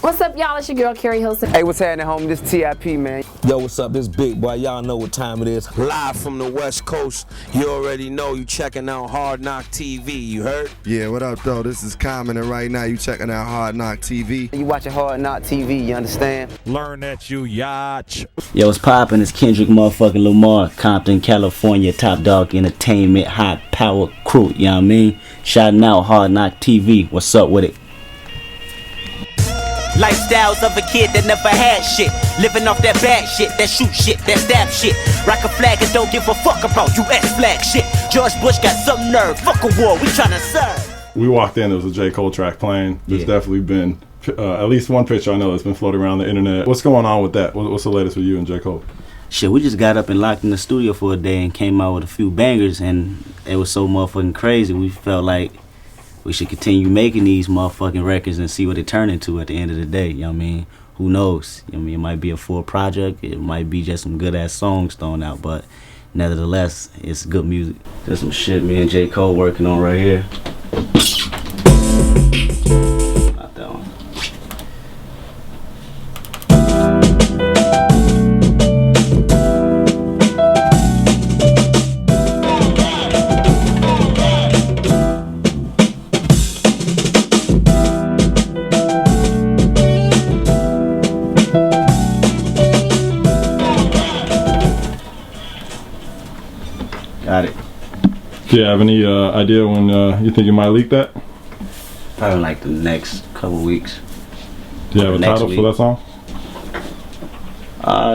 What's up, y'all? It's your girl, Carrie Hilson. Hey, what's happening, homie? This TIP, man. Yo, what's up? This Big Boy. Y'all know what time it is. Live from the West Coast. You already know you checking out Hard Knock TV. You heard? Yeah, what up, though? This is Common, and right now you checking out Hard Knock TV. You watching Hard Knock TV, you understand? Learn that you yacht. Yo, what's poppin'? It's Kendrick motherfucking Lamar, Compton, California, Top Dog Entertainment, Hot Power Crew, you know what I mean? Shouting out Hard Knock TV. What's up with it? Lifestyles of a kid that never had shit. Living off that bad shit, that shoot shit, that stab shit. Rock a flag and don't give a fuck about US flag shit. George Bush got some nerve, fuck a war, we tryna serve. We walked in, there was a J. Cole track playing. There's definitely been at least one picture I know that's been floating around the internet. What's going on with that? What's the latest with you and J. Cole? Shit, we just got up and locked in the studio for a day and came out with a few bangers, and it was so motherfucking crazy. We felt like we should continue making these motherfucking records and see what it turn into at the end of the day, you know what I mean? Who knows? You know what I mean? It might be a full project, it might be just some good ass songs thrown out, but nevertheless, it's good music. There's some shit me and J. Cole working on right here. Not that one. Got it. Do you have any idea when you think you might leak that? Probably like the next couple weeks. Do you have a title for that song?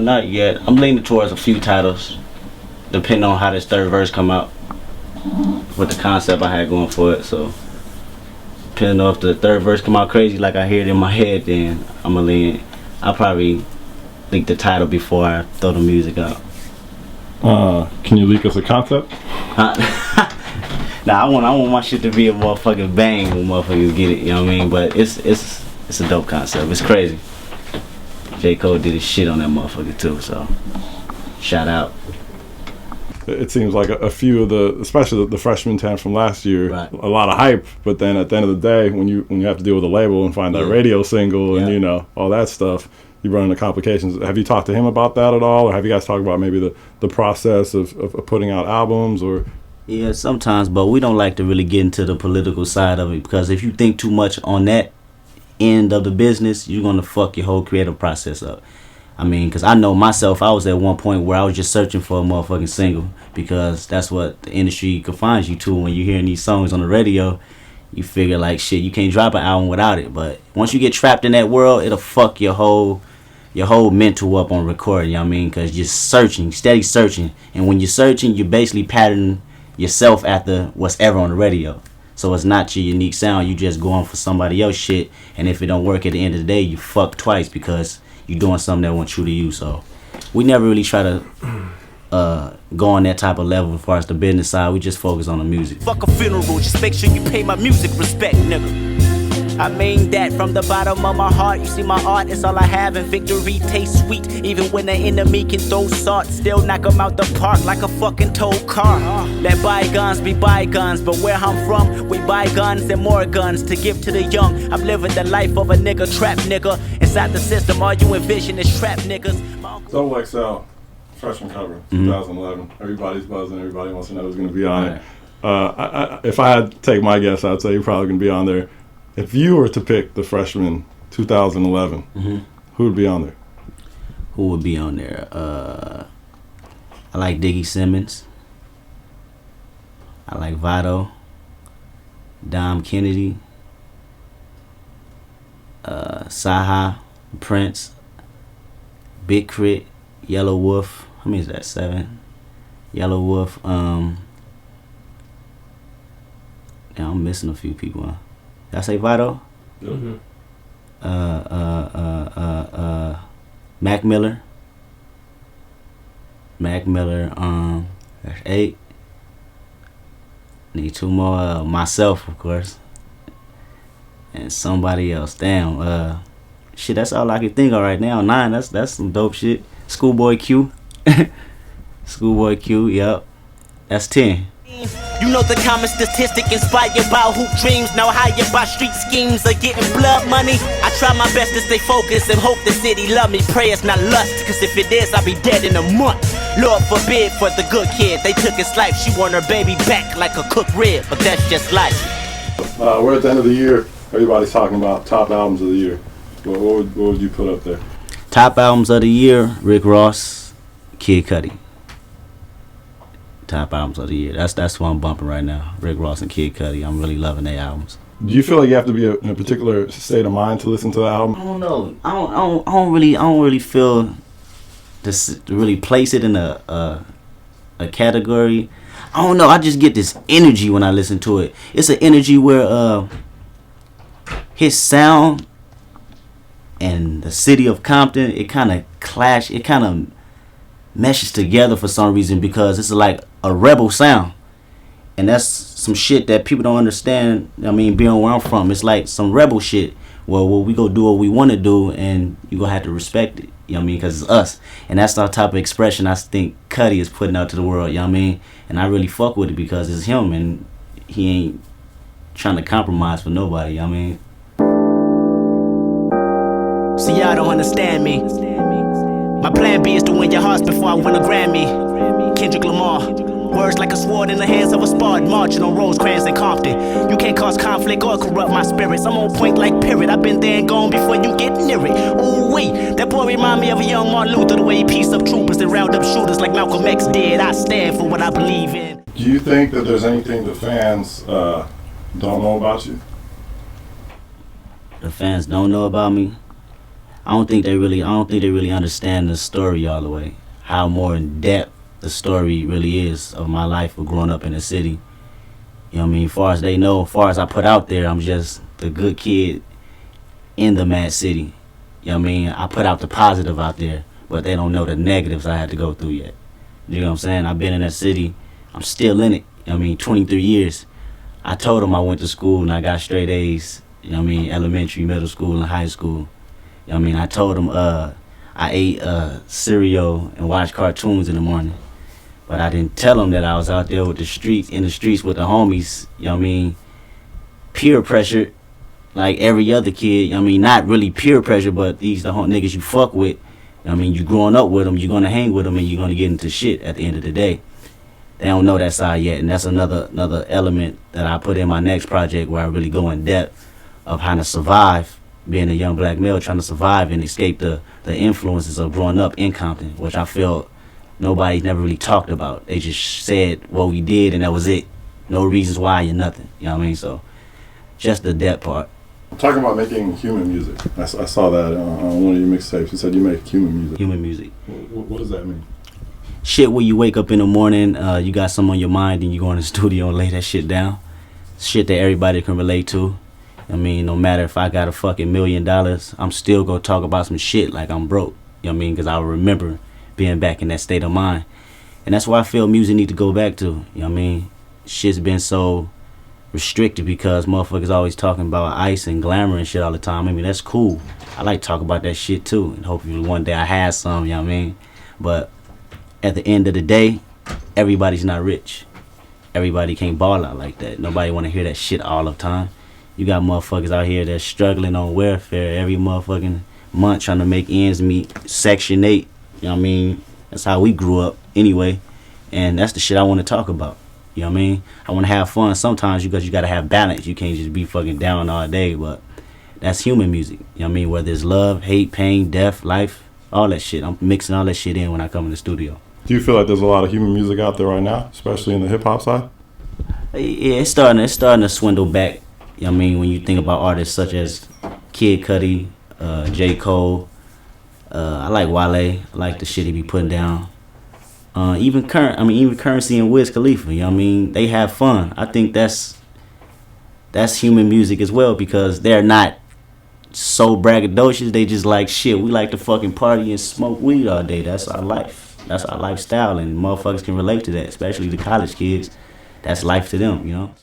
Not yet. I'm leaning towards a few titles, depending on how this third verse come out. With the concept I had going for it, so depending on if the third verse come out crazy like I hear it in my head, then I'ma lean. I'll probably leak the title before I throw the music out. Can you leak us a concept? Nah, I want my shit to be a motherfucking bang when motherfuckers get it, you know what I mean? But it's a dope concept. It's crazy. J. Cole did his shit on that motherfucker too, so shout out. It seems like a few of the, especially the freshman time from last year, right, a lot of hype. But then at the end of the day, when you have to deal with a label and find that radio single and you know all that stuff, you run into complications. Have you talked to him about that at all, or have you guys talked about maybe the process of putting out albums? Or yeah, sometimes, but we don't like to really get into the political side of it, because if you think too much on that end of the business, you're gonna fuck your whole creative process up. I mean, because I know myself, I was at one point where I was just searching for a motherfucking single, because that's what the industry confines you to. When you're hearing these songs on the radio, you figure like, shit, you can't drop an album without it. But once you get trapped in that world, it'll fuck your whole mental up on recording, you know what I mean? Because you're searching, steady searching. And when you're searching, you're basically patterning yourself after what's ever on the radio. So it's not your unique sound. You just going for somebody else's shit. And if it don't work at the end of the day, you fuck twice because you're doing something that wasn't true to you. So we never really try to go on that type of level as far as the business side. We just focus on the music. Fuck a funeral, just make sure you pay my music respect, nigga. I mean that from the bottom of my heart. You see my art, it's all I have, and victory tastes sweet. Even when the enemy can throw salt, still knock them out the park like a fucking tow car. Let bygones be bygones, but where I'm from, we buy guns and more guns to give to the young. I'm living the life of a nigga, trap nigga. Inside the system, all you envision is trap niggas. XXL, freshman cover, 2011. Everybody's buzzing, everybody wants to know who's going to be on it. If I had to take my guess, I'd say you're probably going to be on there. If you were to pick the freshman 2011, who would be on there? Who would be on there? I like Diggy Simmons. I like Vado. Dom Kennedy. Saha. Prince. Big Crit. Yellow Wolf. How many is that? 7. Yellow Wolf. Yeah, I'm missing a few people. Huh? Did I say Vado? Mac Miller. That's 8. Need 2 more. Myself, of course. And somebody else. Damn. Shit, that's all I can think of right now. 9. That's some dope shit. Schoolboy Q. Schoolboy Q. Yep. That's 10. You know the common statistic inspired by hoop dreams. Now hired by street schemes of getting blood money. I try my best to stay focused and hope the city love me. Pray it's not lust, cause if it is, I'll be dead in a month. Lord forbid for the good kid. They took his life, she want her baby back like a cooked rib. But that's just life. We're at the end of the year. Everybody's talking about top albums of the year. What would you put up there? Top albums of the year: Rick Ross, Kid Cudi. Top albums of the year. That's what I'm bumping right now. Rick Ross and Kid Cudi. I'm really loving their albums. Do you feel like you have to be in a particular state of mind to listen to the album? I don't know. I don't really feel to really place it in a category. I don't know. I just get this energy when I listen to it. It's an energy where his sound and the city of Compton, it kind of clash. It kind of meshes together for some reason because it's like a rebel sound, and that's some shit that people don't understand. I mean, being where I'm from, it's like some rebel shit. Well, we go do what we want to do, and you gonna have to respect it. You know what I mean? Because it's us, and that's the type of expression I think Cudi is putting out to the world. You know what I mean? And I really fuck with it because it's him, and he ain't trying to compromise for nobody. You know what I mean? See, y'all don't understand me. My plan B is to win your hearts before I win a Grammy. Kendrick Lamar. Words like a sword in the hands of a spard, marching on Rosecrans and Compton. You can't cause conflict or corrupt my spirits. I'm on point like Pirate. I've been there and gone before you get near it. Ooh wee, that boy remind me of a young Martin Luther. The way he pieced up troopers and round up shooters like Malcolm X did. I stand for what I believe in. Do you think that there's anything the fans don't know about you? The fans don't know about me. I don't think they really understand the story all the way. How more in depth the story really is of my life of growing up in the city. You know what I mean? As far as they know, as far as I put out there, I'm just the good kid in the mad city. You know what I mean? I put out the positive out there, but they don't know the negatives I had to go through yet. You know what I'm saying? I've been in that city. I'm still in it. You know what I mean? 23 years. I told them I went to school and I got straight A's. You know what I mean? Elementary, middle school, and high school. You know what I mean? I told them I ate cereal and watched cartoons in the morning. But I didn't tell them that I was out there in the streets with the homies, you know what I mean? Peer pressure, like every other kid, you know what I mean? Not really peer pressure, but these the niggas you fuck with. You know what I mean? You growing up with them, you're gonna hang with them, and you're gonna get into shit at the end of the day. They don't know that side yet, and that's another element that I put in my next project where I really go in depth of how to survive, being a young black male trying to survive and escape the influences of growing up in Compton, which I feel nobody's never really talked about. They just said what we did and that was it. No reasons why or nothing. You know what I mean? So just the depth part. Talking about making human music. I saw that on one of your mixtapes. You said you make human music. Human music. What does that mean? Shit where you wake up in the morning, you got something on your mind and you go in the studio and lay that shit down. Shit that everybody can relate to. I mean, no matter if I got a fucking $1 million, I'm still gonna talk about some shit like I'm broke. You know what I mean? Because I remember being back in that state of mind. And that's why I feel music need to go back to. You know what I mean? Shit's been so restricted because motherfuckers always talking about ice and glamour and shit all the time. I mean, that's cool. I like to talk about that shit too. And hopefully one day I have some, you know what I mean? But at the end of the day, everybody's not rich. Everybody can't ball out like that. Nobody want to hear that shit all the time. You got motherfuckers out here that's struggling on welfare every motherfucking month trying to make ends meet. Section 8, you know what I mean? That's how we grew up anyway. And that's the shit I want to talk about. You know what I mean? I want to have fun sometimes because you got to have balance. You can't just be fucking down all day. But that's human music. You know what I mean? Whether it's love, hate, pain, death, life, all that shit. I'm mixing all that shit in when I come in the studio. Do you feel like there's a lot of human music out there right now, especially in the hip-hop side? Yeah, it's starting to swindle back. You know what I mean? When you think about artists such as Kid Cudi, J. Cole, I like Wale. I like the shit he be putting down. Even Currency and Wiz Khalifa. You know what I mean? They have fun. I think that's human music as well because they're not so braggadocious. They just like shit. We like to fucking party and smoke weed all day. That's our life. That's our lifestyle, and motherfuckers can relate to that, especially the college kids. That's life to them, you know?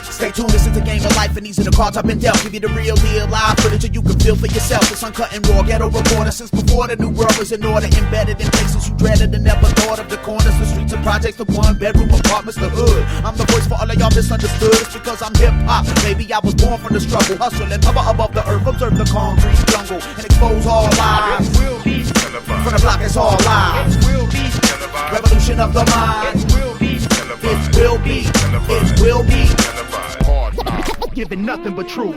Stay Stay tuned, this is the game of life, and these are the cards I've been dealt. Give you the real deal, live footage, so you can feel for yourself. It's uncut and raw, ghetto reporter since before the new world was in order. Embedded in places you dreaded and never thought of. The corners, the streets, and projects, the one-bedroom apartments, the hood. I'm the voice for all of y'all misunderstood. It's because I'm hip-hop. Maybe I was born from the struggle, hustle and hover above the earth. Observe the concrete jungle and expose all lies. From the block, it's all lies. Revolution of the mind. It will be. It will be. Giving nothing but truth.